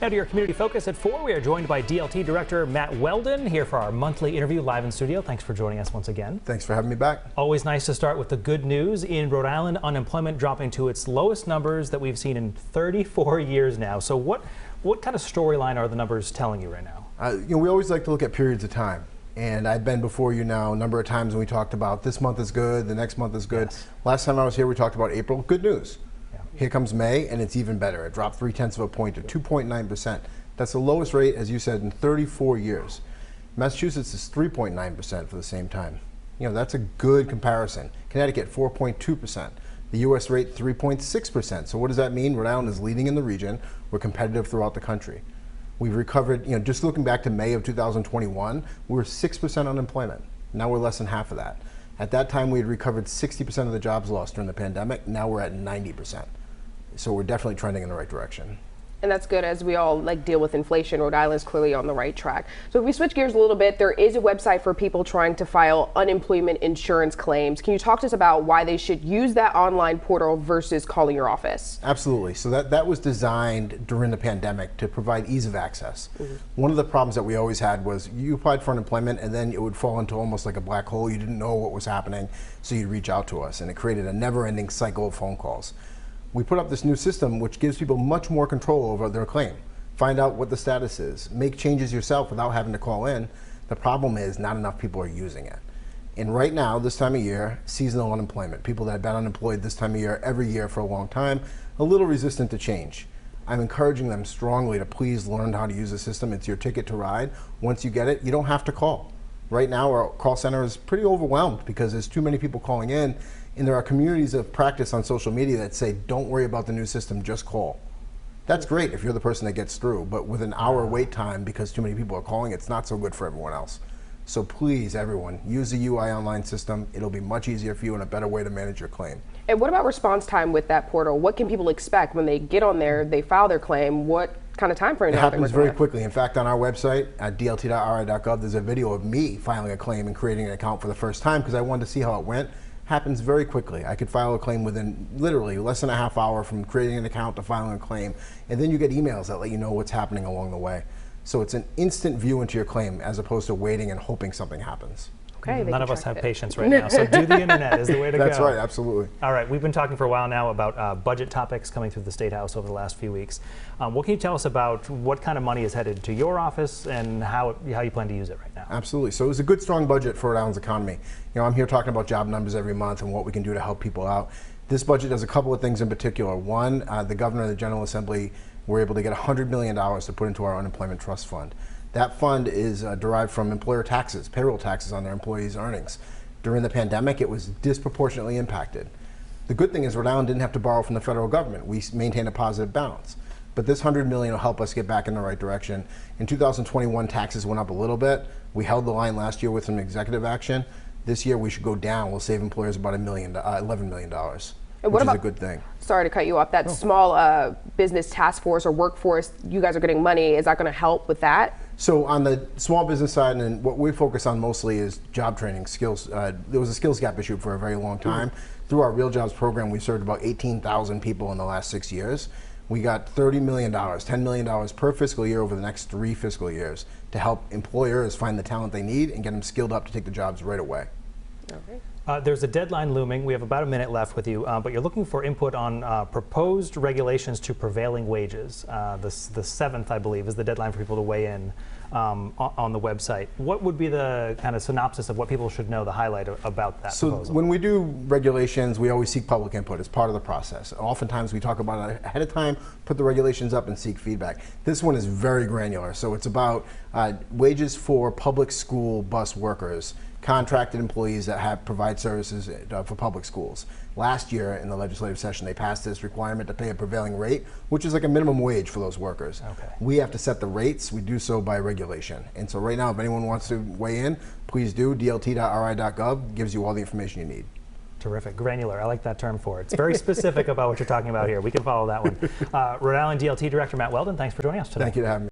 Now to your community focus at 4. We are joined by DLT Director Matt Weldon here for our monthly interview live in studio. Thanks for joining us once again. Thanks for having me back. Always nice to start with the good news. In Rhode Island, unemployment dropping to its lowest numbers that we've seen in 34 years now. So what kind of storyline are the numbers telling you right now? We always like to look at periods of time. And I've been before you now a number of times when we talked about this month is good, the next month is good. Yes. Last time I was here, we talked about April. Good news. Yeah. Here comes May, and it's even better. It dropped 0.3 of a point to 2.9%. That's the lowest rate, as you said, in 34 years. Massachusetts is 3.9% for the same time. That's a good comparison. Connecticut, 4.2%. The U.S. rate, 3.6%. So what does that mean? Rhode Island is leading in the region. We're competitive throughout the country. We've recovered, just looking back to May of 2021, we were 6% unemployment. Now we're less than half of that. At that time, we had recovered 60% of the jobs lost during the pandemic. Now we're at 90%. So we're definitely trending in the right direction. And that's good as we all deal with inflation. Rhode Island's clearly on the right track. So if we switch gears a little bit, there is a website for people trying to file unemployment insurance claims. Can you talk to us about why they should use that online portal versus calling your office? Absolutely. So that was designed during the pandemic to provide ease of access. Mm-hmm. One of the problems that we always had was you applied for unemployment and then it would fall into almost like a black hole. You didn't know what was happening, so you'd reach out to us, and it created a never-ending cycle of phone calls. We put up this new system which gives people much more control over their claim. Find out what the status is. Make changes yourself without having to call in. The problem is not enough people are using it. And right now, this time of year, seasonal unemployment, people that have been unemployed this time of year, every year for a long time, a little resistant to change. I'm encouraging them strongly to please learn how to use the system. It's your ticket to ride. Once you get it, you don't have to call. Right now, our call center is pretty overwhelmed because there's too many people calling in. And there are communities of practice on social media that say, don't worry about the new system, just call. That's great if you're the person that gets through, but with an hour wait time because too many people are calling, it's not so good for everyone else. So please, everyone, use the UI online system. It'll be much easier for you and a better way to manage your claim. And what about response time with that portal? What can people expect when they get on there, they file their claim? What kind of time frame? It happens very quickly. In fact, on our website at dlt.ri.gov, there's a video of me filing a claim and creating an account for the first time because I wanted to see how it went. Happens very quickly. I could file a claim within literally less than a half hour from creating an account to filing a claim. And then you get emails that let you know what's happening along the way. So it's an instant view into your claim as opposed to waiting and hoping something happens. Okay, none of us have patience right now, so do the internet is the way to go. That's right, absolutely. All right, we've been talking for a while now about budget topics coming through the State House over the last few weeks. What can you tell us about what kind of money is headed to your office and how you plan to use it right now? Absolutely. So it was a good, strong budget for Rhode Island's economy. I'm here talking about job numbers every month and what we can do to help people out. This budget does a couple of things in particular. One, the governor and the General Assembly were able to get $100 million to put into our unemployment trust fund. That fund is derived from employer taxes, payroll taxes on their employees' earnings. During the pandemic, it was disproportionately impacted. The good thing is Rhode Island didn't have to borrow from the federal government. We maintained a positive balance. But this $100 million will help us get back in the right direction. In 2021, taxes went up a little bit. We held the line last year with some executive action. This year, we should go down. We'll save employers about $11 million. And which is a good thing. Sorry to cut you off. That small business task force or workforce, you guys are getting money. Is that going to help with that? So on the small business side, and what we focus on mostly is job training, skills. There was a skills gap issue for a very long time. Mm-hmm. Through our Real Jobs program, we served about 18,000 people in the last 6 years. We got $30 million, $10 million per fiscal year over the next 3 fiscal years to help employers find the talent they need and get them skilled up to take the jobs right away. Okay. There's a deadline looming. We have about a minute left with you, but you're looking for input on proposed regulations to prevailing wages. The 7th, I believe, is the deadline for people to weigh in on the website. What would be the kind of synopsis of what people should know, the highlight about that proposal? So when we do regulations, we always seek public input as part of the process. Oftentimes we talk about it ahead of time, put the regulations up and seek feedback. This one is very granular. So it's about wages for public school bus workers, contracted employees that provide services for public schools. Last year in the legislative session, they passed this requirement to pay a prevailing rate, which is like a minimum wage for those workers. Okay. We have to set the rates. We do so by regulation. And so right now, if anyone wants to weigh in, please do. dlt.ri.gov gives you all the information you need. Terrific. Granular. I like that term for it. It's very specific about what you're talking about here. We can follow that one. Rhode Island DLT Director Matt Weldon, thanks for joining us today. Thank you for having me.